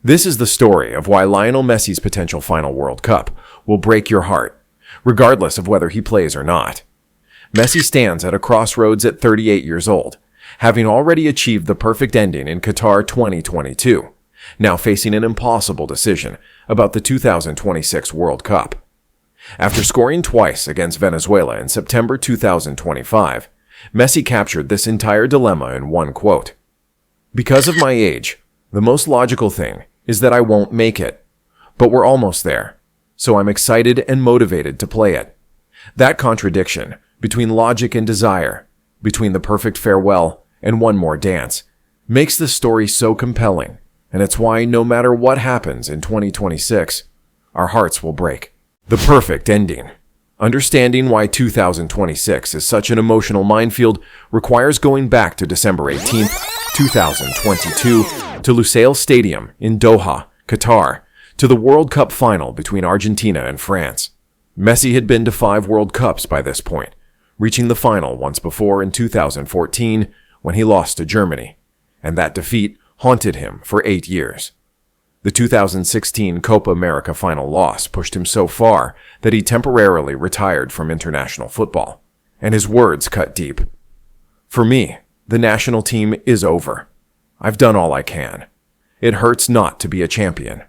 This is the story of why Lionel Messi's potential final World Cup will break your heart, regardless of whether he plays or not. Messi stands at a crossroads at 38 years old, having already achieved the perfect ending in Qatar 2022, now facing an impossible decision about the 2026 World Cup. After scoring twice against Venezuela in September 2025, Messi captured this entire dilemma in one quote. "Because of my age, the most logical thing is that I won't make it, but we're almost there, so I'm excited and motivated to play it." That contradiction between logic and desire, between the perfect farewell and one more dance, makes this story so compelling, and it's why no matter what happens in 2026, our hearts will break. The perfect ending. Understanding why 2026 is such an emotional minefield requires going back to December 18th, 2022, to Lusail Stadium in Doha, Qatar, to the World Cup final between Argentina and France. Messi had been to 5 World Cups by this point, reaching the final once before in 2014 when he lost to Germany, and that defeat haunted him for 8 years. The 2016 Copa America final loss pushed him so far that he temporarily retired from international football, and his words cut deep. "For me, the national team is over. I've done all I can. It hurts not to be a champion."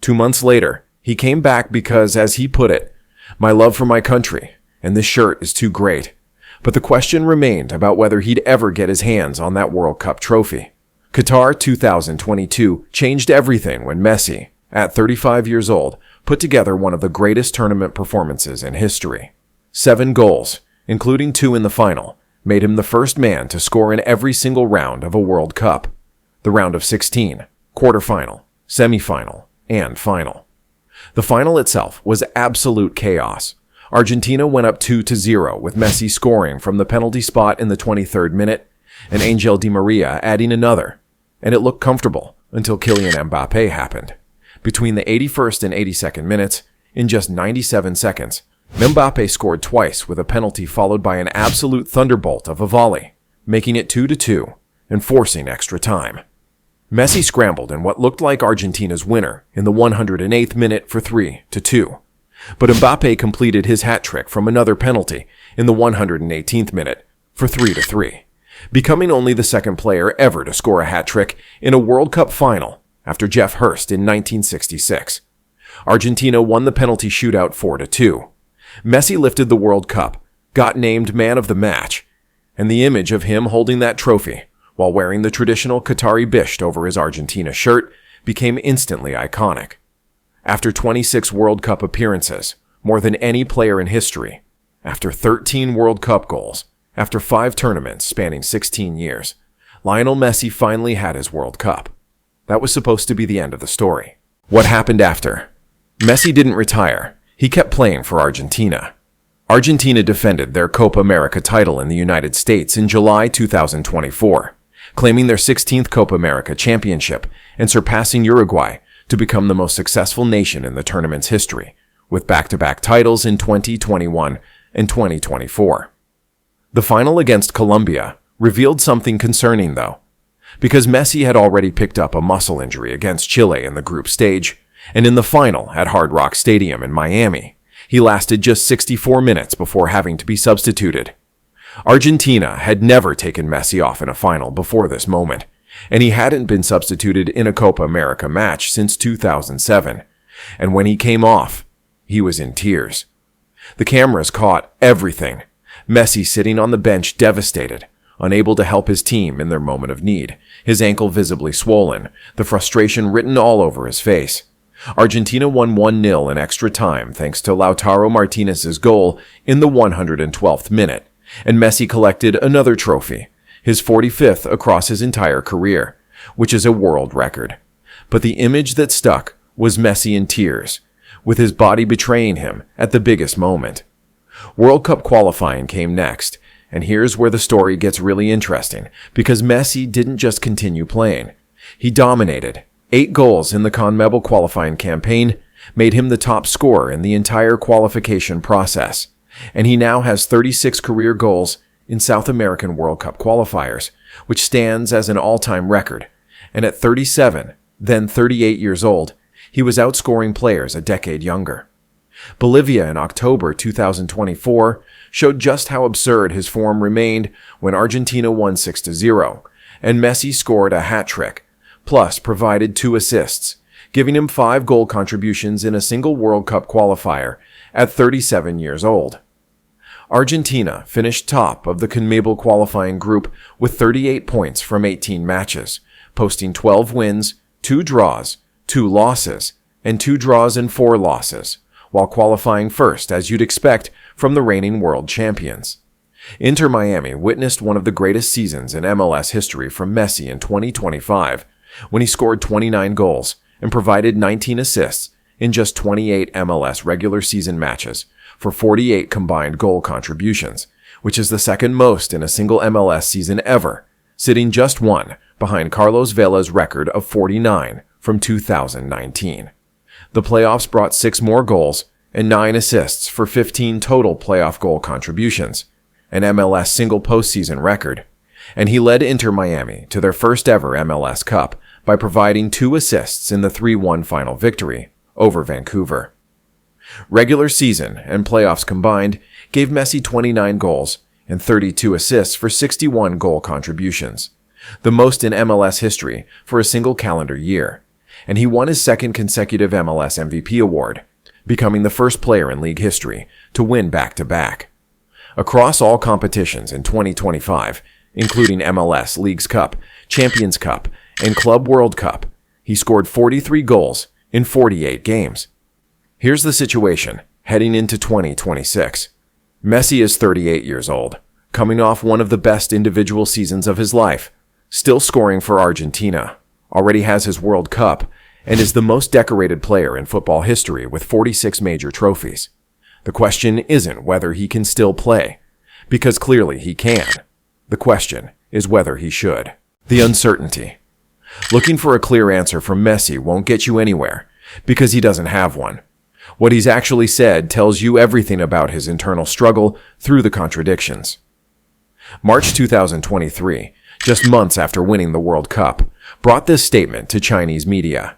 2 months later, he came back because, as he put it, "My love for my country, and this shirt is too great." But the question remained about whether he'd ever get his hands on that World Cup trophy. Qatar 2022 changed everything when Messi, at 35 years old, put together one of the greatest tournament performances in history. 7 goals, including 2 in the final, made him the first man to score in every single round of a World Cup. The round of 16, quarterfinal, semifinal, and final. The final itself was absolute chaos. Argentina went up 2-0 with Messi scoring from the penalty spot in the 23rd minute, and Angel Di Maria adding another, and it looked comfortable until Kylian Mbappe happened. Between the 81st and 82nd minutes, in just 97 seconds, Mbappe scored twice with a penalty followed by an absolute thunderbolt of a volley, making it 2-2 and forcing extra time. Messi scrambled in what looked like Argentina's winner in the 108th minute for 3-2. But Mbappe completed his hat trick from another penalty in the 118th minute for 3-3, becoming only the second player ever to score a hat trick in a World Cup final after Jeff Hurst in 1966. Argentina won the penalty shootout 4-2. Messi lifted the World Cup, got named man of the match, and the image of him holding that trophy while wearing the traditional Qatari bisht over his Argentina shirt became instantly iconic. After 26 World Cup appearances, more than any player in history, after 13 World Cup goals, after 5 tournaments spanning 16 years, Lionel Messi finally had his World Cup. That was supposed to be the end of the story. What happened after? Messi didn't retire. He kept playing for Argentina. Argentina defended their Copa America title in the United States in July 2024, claiming their 16th Copa America championship and surpassing Uruguay to become the most successful nation in the tournament's history, with back-to-back titles in 2021 and 2024. The final against Colombia revealed something concerning, though, because Messi had already picked up a muscle injury against Chile in the group stage, and in the final at Hard Rock Stadium in Miami, he lasted just 64 minutes before having to be substituted. Argentina had never taken Messi off in a final before this moment, and he hadn't been substituted in a Copa America match since 2007, and when he came off, he was in tears. The cameras caught everything. Messi sitting on the bench devastated, unable to help his team in their moment of need, his ankle visibly swollen, the frustration written all over his face. Argentina won 1-0 in extra time thanks to Lautaro Martinez's goal in the 112th minute, and Messi collected another trophy, his 45th across his entire career, which is a world record. But the image that stuck was Messi in tears, with his body betraying him at the biggest moment. World Cup qualifying came next, and here's where the story gets really interesting, because Messi didn't just continue playing. He dominated. 8 goals in the CONMEBOL qualifying campaign made him the top scorer in the entire qualification process, and he now has 36 career goals in South American World Cup qualifiers, which stands as an all-time record, and at 37, Then 38 years old, he was outscoring players a decade younger. Bolivia in October 2024 showed just how absurd his form remained when Argentina won 6-0, and Messi scored a hat-trick, plus provided 2 assists, giving him 5 goal contributions in a single World Cup qualifier at 37 years old. Argentina finished top of the CONMEBOL qualifying group with 38 points from 18 matches, posting 12 wins, 2 draws, 2 losses, and 2 draws and 4 losses, while qualifying first, as you'd expect, from the reigning world champions. Inter Miami witnessed one of the greatest seasons in MLS history from Messi in 2025, when he scored 29 goals and provided 19 assists in just 28 MLS regular season matches for 48 combined goal contributions, which is the second most in a single MLS season ever, sitting just 1 behind Carlos Vela's record of 49 from 2019. The playoffs brought 6 more goals and 9 assists for 15 total playoff goal contributions, an MLS single postseason record, and he led Inter Miami to their first ever MLS Cup by providing 2 assists in the 3-1 final victory over Vancouver. Regular season and playoffs combined gave Messi 29 goals and 32 assists for 61 goal contributions, the most in MLS history for a single calendar year, and he won his second consecutive MLS MVP award, becoming the first player in league history to win back-to-back. Across all competitions in 2025, including MLS Leagues Cup, Champions Cup, and Club World Cup, he scored 43 goals in 48 games. Here's the situation heading into 2026. Messi is 38 years old, coming off one of the best individual seasons of his life, still scoring for Argentina, already has his World Cup, and is the most decorated player in football history with 46 major trophies. The question isn't whether he can still play, because clearly he can. The question is whether he should. The uncertainty. Looking for a clear answer from Messi won't get you anywhere, because he doesn't have one. What he's actually said tells you everything about his internal struggle through the contradictions. March 2023, just months after winning the World Cup, brought this statement to Chinese media.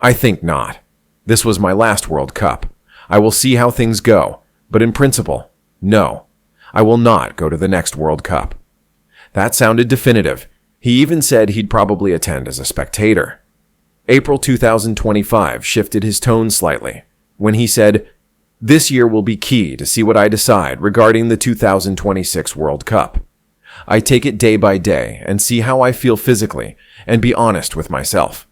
"I think not. This was my last World Cup. I will see how things go, but in principle, no. I will not go to the next World Cup." That sounded definitive. He even said he'd probably attend as a spectator. April 2025 shifted his tone slightly, when he said, "This year will be key to see what I decide regarding the 2026 World Cup. I take it day by day and see how I feel physically and be honest with myself."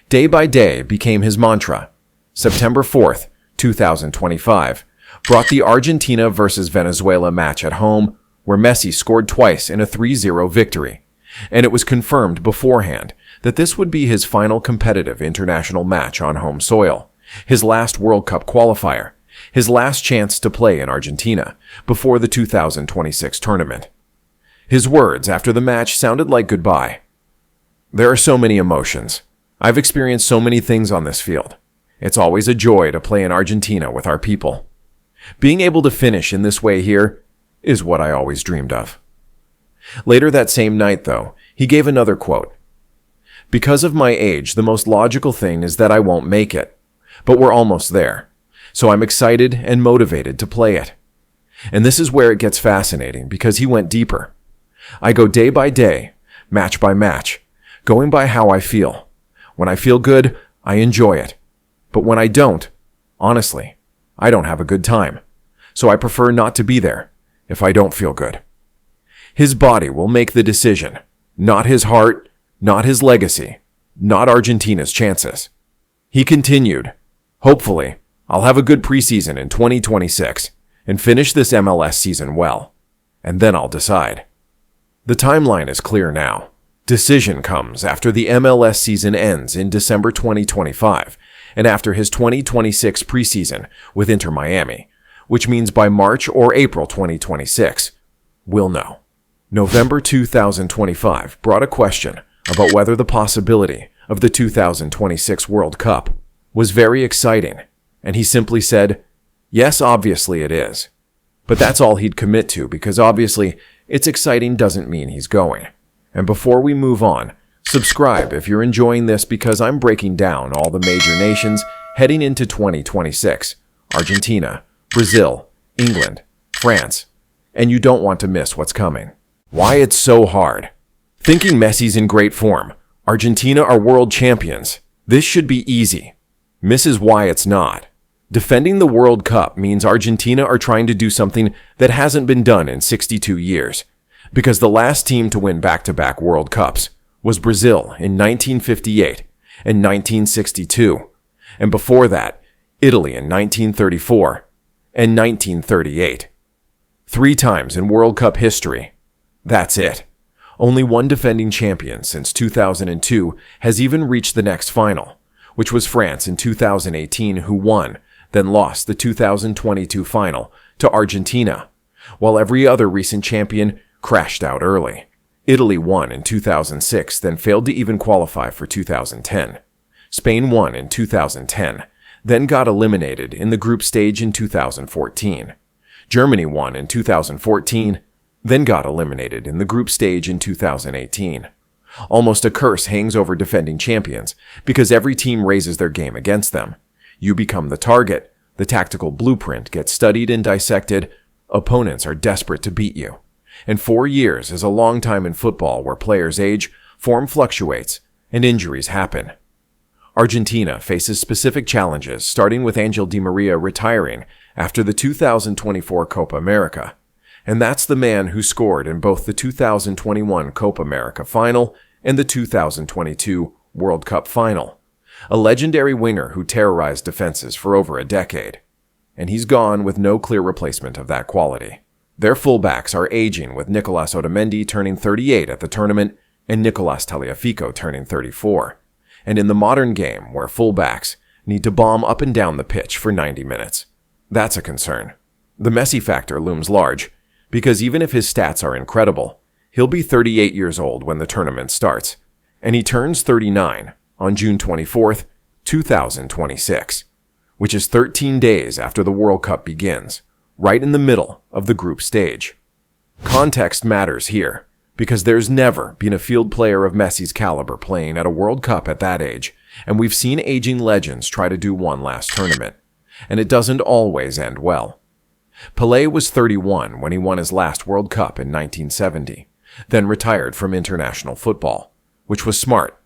Day by day became his mantra. September 4th, 2025, brought the Argentina versus Venezuela match at home, where Messi scored twice in a 3-0 victory, and it was confirmed beforehand that this would be his final competitive international match on home soil, his last World Cup qualifier, his last chance to play in Argentina before the 2026 tournament. His words after the match sounded like goodbye. "There are so many emotions. I've experienced so many things on this field. It's always a joy to play in Argentina with our people. Being able to finish in this way here is what I always dreamed of." Later that same night, though, he gave another quote. "Because of my age, the most logical thing is that I won't make it. But we're almost there. So I'm excited and motivated to play it." And this is where it gets fascinating, because he went deeper. "I go day by day, match by match, going by how I feel. When I feel good, I enjoy it. But when I don't, honestly, I don't have a good time. So I prefer not to be there if I don't feel good." His body will make the decision, not his heart, not his legacy, not Argentina's chances. He continued, "Hopefully, I'll have a good preseason in 2026 and finish this MLS season well, and then I'll decide." The timeline is clear now. Decision comes after the MLS season ends in December 2025 and after his 2026 preseason with Inter Miami, which means by March or April 2026, we'll know. November 2025 brought a question about whether the possibility of the 2026 World Cup was very exciting, and he simply said, "Yes, obviously it is." But that's all he'd commit to, because obviously it's exciting doesn't mean he's going. And before we move on, Subscribe if you're enjoying this because I'm breaking down all the major nations heading into 2026. Argentina, Brazil, England, France. And you don't want to miss what's coming. Why it's so hard. Thinking Messi's in great form. Argentina are world champions. This should be easy. Misses why it's not. Defending the World Cup means Argentina are trying to do something that hasn't been done in 62 years. Because the last team to win back-to-back World Cups was Brazil in 1958 and 1962. And before that, Italy in 1934 and 1938. 3 times in World Cup history. That's it. Only one defending champion since 2002 has even reached the next final, which was France in 2018, who won, then lost the 2022 final to Argentina, while every other recent champion crashed out early. Italy won in 2006, then failed to even qualify for 2010. Spain won in 2010, then got eliminated in the group stage in 2014. Germany won in 2014, then got eliminated in the group stage in 2018. Almost a curse hangs over defending champions because every team raises their game against them. You become the target, the tactical blueprint gets studied and dissected, opponents are desperate to beat you. And 4 years is a long time in football where players age, form fluctuates, and injuries happen. Argentina faces specific challenges, starting with Angel Di Maria retiring after the 2024 Copa America. And that's the man who scored in both the 2021 Copa America final and the 2022 World Cup final. A legendary winger who terrorized defenses for over a decade. And he's gone with no clear replacement of that quality. Their fullbacks are aging, with Nicolas Otamendi turning 38 at the tournament and Nicolas Tagliafico turning 34. And in the modern game, where fullbacks need to bomb up and down the pitch for 90 minutes, that's a concern. The Messi factor looms large, because even if his stats are incredible, he'll be 38 years old when the tournament starts, and he turns 39 on June 24th, 2026, which is 13 days after the World Cup begins, right in the middle of the group stage. Context matters here, because there's never been a field player of Messi's caliber playing at a World Cup at that age, and we've seen aging legends try to do one last tournament, and it doesn't always end well. Pelé was 31 when he won his last World Cup in 1970, then retired from international football, which was smart.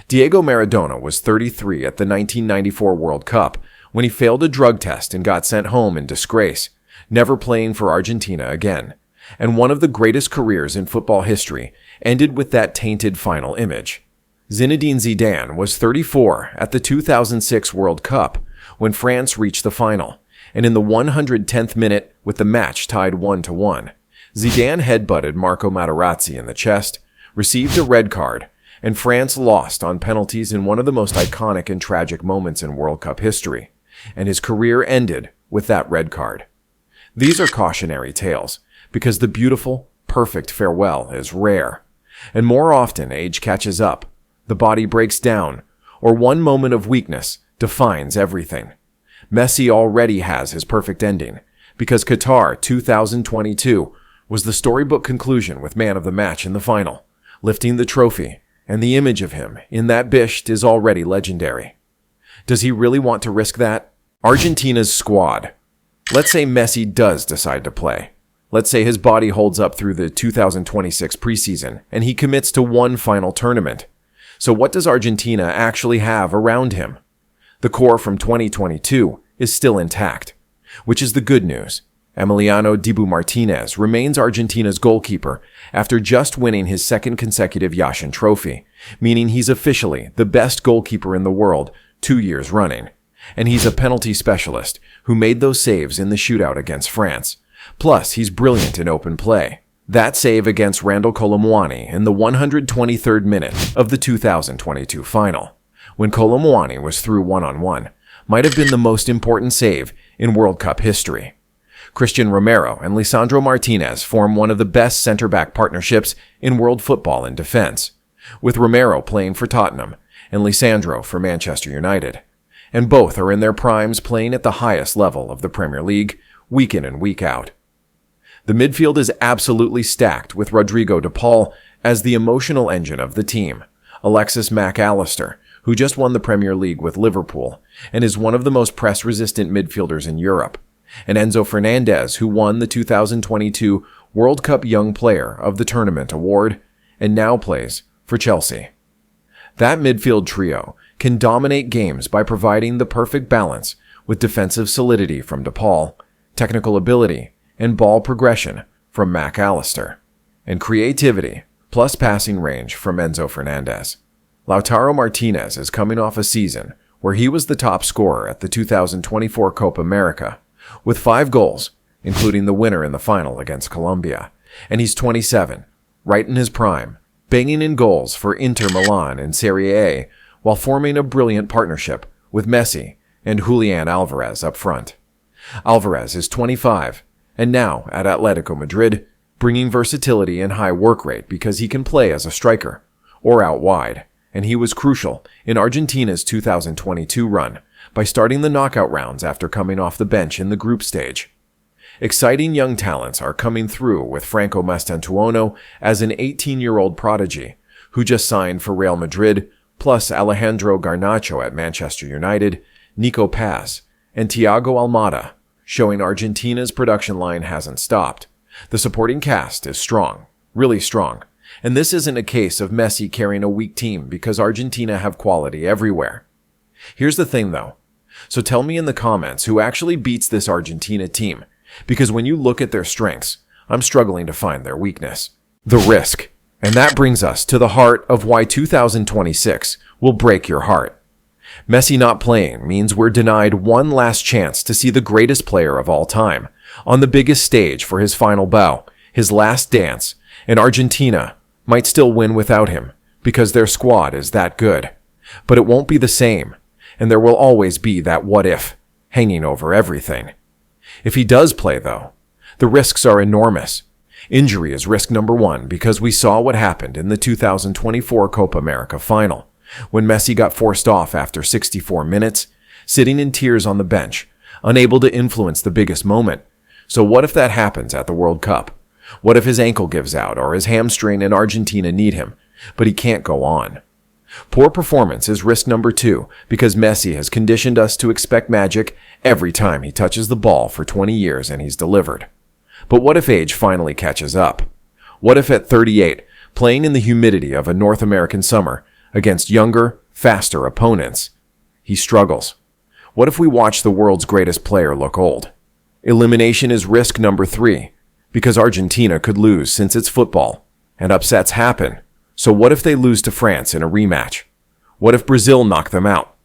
Diego Maradona was 33 at the 1994 World Cup when he failed a drug test and got sent home in disgrace, never playing for Argentina again. And one of the greatest careers in football history ended with that tainted final image. Zinedine Zidane was 34 at the 2006 World Cup when France reached the final, and in the 110th minute, with the match tied 1-1, Zidane headbutted Marco Materazzi in the chest, received a red card, and France lost on penalties in one of the most iconic and tragic moments in World Cup history, and his career ended with that red card. These are cautionary tales, because the beautiful, perfect farewell is rare, and more often age catches up, the body breaks down, or one moment of weakness defines everything. Messi already has his perfect ending, because Qatar 2022 was the storybook conclusion with man of the match in the final, lifting the trophy, and the image of him in that bisht is already legendary. Does he really want to risk that? Argentina's squad. Let's say Messi does decide to play. Let's say his body holds up through the 2026 preseason, and he commits to one final tournament. So what does Argentina actually have around him? The core from 2022 is still intact, which is the good news. Emiliano Dibu Martinez remains Argentina's goalkeeper after just winning his second consecutive Yashin Trophy, meaning he's officially the best goalkeeper in the world 2 years running. And he's a penalty specialist who made those saves in the shootout against France. Plus, he's brilliant in open play. That save against Randal Kolo Muani in the 123rd minute of the 2022 final, when Kolo Muani was through one-on-one, might have been the most important save in World Cup history. Christian Romero and Lisandro Martinez form one of the best center-back partnerships in world football in defense, with Romero playing for Tottenham and Lisandro for Manchester United. And both are in their primes playing at the highest level of the Premier League, week in and week out. The midfield is absolutely stacked with Rodrigo de Paul as the emotional engine of the team, Alexis Mac Allister, who just won the Premier League with Liverpool and is one of the most press-resistant midfielders in Europe, and Enzo Fernandez, who won the 2022 World Cup Young Player of the Tournament award and now plays for Chelsea. That midfield trio can dominate games by providing the perfect balance with defensive solidity from DePaul, technical ability, and ball progression from Mac Allister, and creativity plus passing range from Enzo Fernandez. Lautaro Martinez is coming off a season where he was the top scorer at the 2024 Copa America, with 5 goals, including the winner in the final against Colombia, and he's 27, right in his prime, banging in goals for Inter Milan in Serie A while forming a brilliant partnership with Messi and Julian Alvarez up front. Alvarez is 25, and now at Atletico Madrid, bringing versatility and high work rate because he can play as a striker or out wide, and he was crucial in Argentina's 2022 run by starting the knockout rounds after coming off the bench in the group stage. Exciting young talents are coming through with Franco Mastantuono as an 18-year-old prodigy who just signed for Real Madrid, plus Alejandro Garnacho at Manchester United, Nico Paz, and Thiago Almada, showing Argentina's production line hasn't stopped. The supporting cast is strong, really strong, and this isn't a case of Messi carrying a weak team because Argentina have quality everywhere. Here's the thing though. So tell me in the comments who actually beats this Argentina team, because when you look at their strengths, I'm struggling to find their weakness. The risk. And that brings us to the heart of why 2026 will break your heart. Messi not playing means we're denied one last chance to see the greatest player of all time on the biggest stage for his final bow, his last dance, and Argentina might still win without him because their squad is that good. But it won't be the same, and there will always be that what if hanging over everything. If he does play, though, the risks are enormous. Injury is risk number 1 because we saw what happened in the 2024 Copa America final, when Messi got forced off after 64 minutes, sitting in tears on the bench, unable to influence the biggest moment. So what if that happens at the World Cup? What if his ankle gives out or his hamstring and Argentina need him, but he can't go on? Poor performance is risk number 2 because Messi has conditioned us to expect magic every time he touches the ball for 20 years and he's delivered. But what if age finally catches up? What if at 38, playing in the humidity of a North American summer against younger, faster opponents, he struggles? What if we watch the world's greatest player look old? Elimination is risk number 3 because Argentina could lose since it's football, and upsets happen. So what if they lose to France in a rematch? What if Brazil knock them out?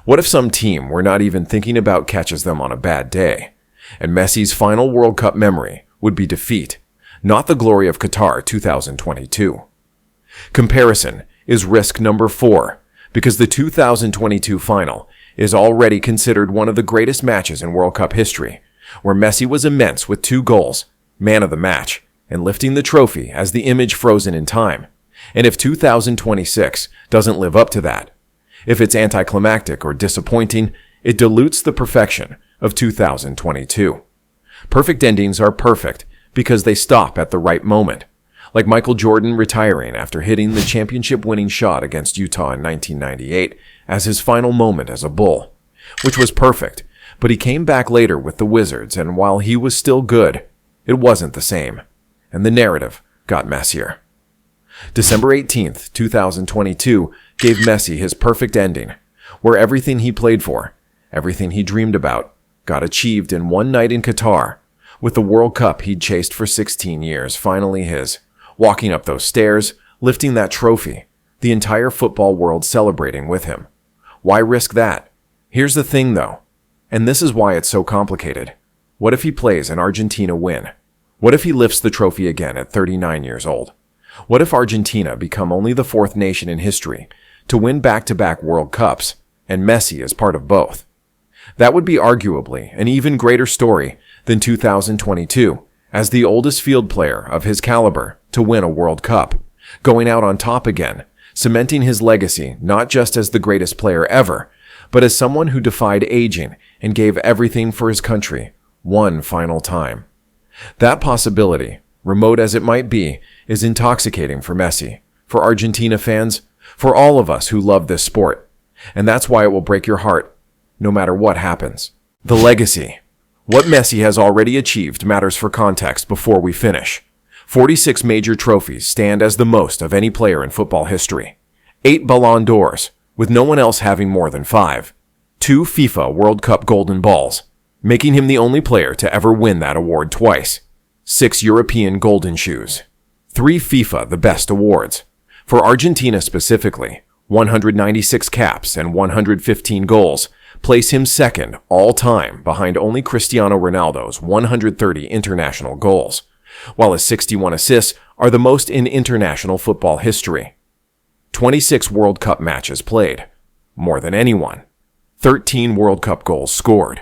What if some team we're not even thinking about catches them on a bad day? And Messi's final World Cup memory would be defeat, not the glory of Qatar 2022. Comparison is risk number 4 because the 2022 final is already considered one of the greatest matches in World Cup history, where Messi was immense with 2 goals, man of the match, and lifting the trophy as the image frozen in time. And if 2026 doesn't live up to that, if it's anticlimactic or disappointing, it dilutes the perfection of 2022. Perfect endings are perfect because they stop at the right moment, like Michael Jordan retiring after hitting the championship-winning shot against Utah in 1998 as his final moment as a Bull, which was perfect, but he came back later with the Wizards, and while he was still good, it wasn't the same, and the narrative got messier. December 18th, 2022 gave Messi his perfect ending, where everything he played for, everything he dreamed about, got achieved in one night in Qatar, with the World Cup he'd chased for 16 years finally his, walking up those stairs, lifting that trophy, the entire football world celebrating with him. Why risk that? Here's the thing though, and this is why it's so complicated. What if he plays and Argentina win? What if he lifts the trophy again at 39 years old? What if Argentina become only the 4th nation in history to win back-to-back World Cups, and Messi is part of both? That would be arguably an even greater story than 2022 as the oldest field player of his caliber to win a World Cup, going out on top again, cementing his legacy not just as the greatest player ever, but as someone who defied aging and gave everything for his country one final time. That possibility, remote as it might be, is intoxicating for Messi, for Argentina fans, For all of us who love this sport. And that's why it will break your heart, no matter what happens. The legacy. What Messi has already achieved matters for context before we finish. 46 major trophies stand as the most of any player in football history. 8 Ballon d'Ors, with no one else having more than 5. 2 FIFA World Cup Golden Balls, making him the only player to ever win that award twice. 6 European Golden Shoes. 3 FIFA The Best Awards. For Argentina specifically, 196 caps and 115 goals place him second all-time behind only Cristiano Ronaldo's 130 international goals, while his 61 assists are the most in international football history. 26 World Cup matches played, more than anyone. 13 World Cup goals scored,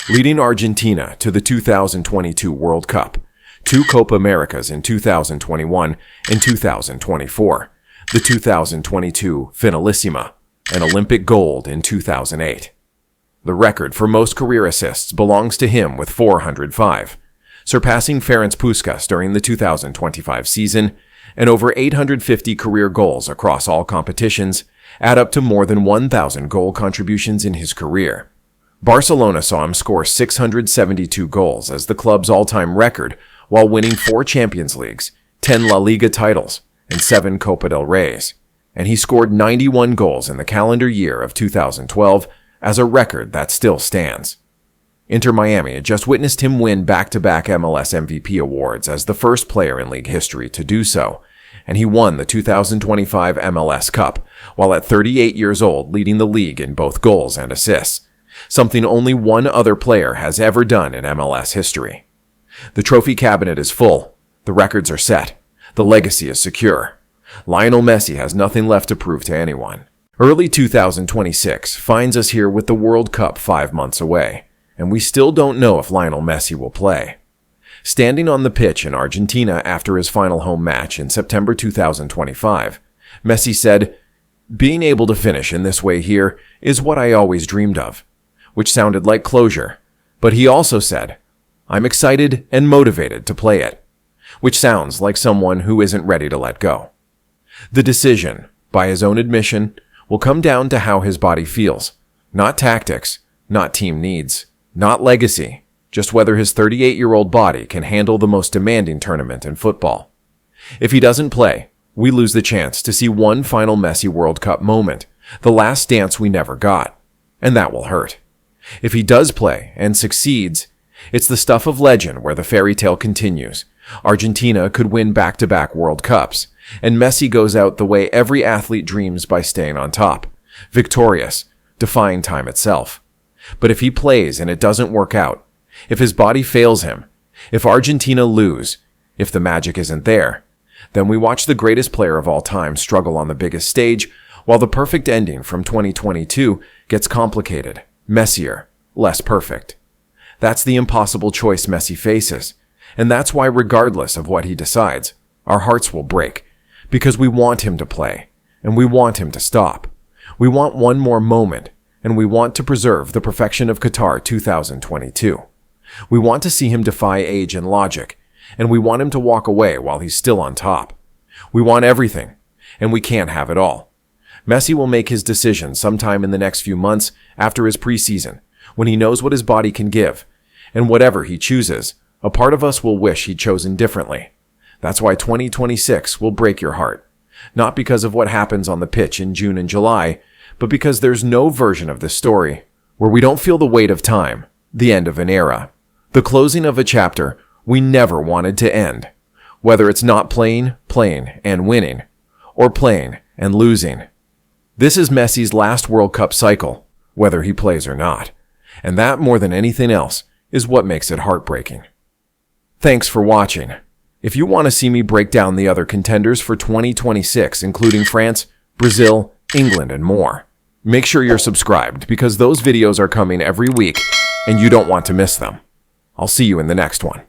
leading Argentina to the 2022 World Cup, 2 Copa Americas in 2021 and 2024, the 2022 Finalissima, and Olympic gold in 2008. The record for most career assists belongs to him with 405, surpassing Ferenc Puskás during the 2025 season, and over 850 career goals across all competitions add up to more than 1,000 goal contributions in his career. Barcelona saw him score 672 goals as the club's all-time record while winning 4 Champions Leagues, 10 La Liga titles, and 7 Copa del Reys, and he scored 91 goals in the calendar year of 2012 as a record that still stands. Inter Miami had just witnessed him win back-to-back MLS MVP awards as the first player in league history to do so, and he won the 2025 MLS Cup, while at 38 years old leading the league in both goals and assists, something only one other player has ever done in MLS history. The trophy cabinet is full, the records are set, the legacy is secure. Lionel Messi has nothing left to prove to anyone. Early 2026 finds us here with the World Cup 5 months away, and we still don't know if Lionel Messi will play. Standing on the pitch in Argentina after his final home match in September 2025, Messi said, "Being able to finish in this way here is what I always dreamed of," which sounded like closure. But he also said, "I'm excited and motivated to play it," which sounds like someone who isn't ready to let go. The decision, by his own admission, will come down to how his body feels, not tactics, not team needs, not legacy, just whether his 38-year-old body can handle the most demanding tournament in football. If he doesn't play, we lose the chance to see one final Messi World Cup moment, the last dance we never got, and that will hurt. If he does play and succeeds, it's the stuff of legend where the fairy tale continues. Argentina could win back-to-back World Cups, and Messi goes out the way every athlete dreams by staying on top, victorious, defying time itself. But if he plays and it doesn't work out, if his body fails him, if Argentina lose, if the magic isn't there, then we watch the greatest player of all time struggle on the biggest stage, while the perfect ending from 2022 gets complicated, messier, less perfect. That's the impossible choice Messi faces, and that's why regardless of what he decides, our hearts will break, because we want him to play, and we want him to stop. We want one more moment, and we want to preserve the perfection of Qatar 2022. We want to see him defy age and logic, and we want him to walk away while he's still on top. We want everything, and we can't have it all. Messi will make his decision sometime in the next few months after his preseason, when he knows what his body can give, and whatever he chooses, a part of us will wish he'd chosen differently. That's why 2026 will break your heart, not because of what happens on the pitch in June and July, but because there's no version of this story where we don't feel the weight of time, the end of an era, the closing of a chapter we never wanted to end, whether it's not playing and winning, or playing and losing. This is Messi's last World Cup cycle, whether he plays or not, and that more than anything else is what makes it heartbreaking. Thanks for watching. If you want to see me break down the other contenders for 2026, including France, Brazil, England, and more, make sure you're subscribed because those videos are coming every week and you don't want to miss them. I'll see you in the next one.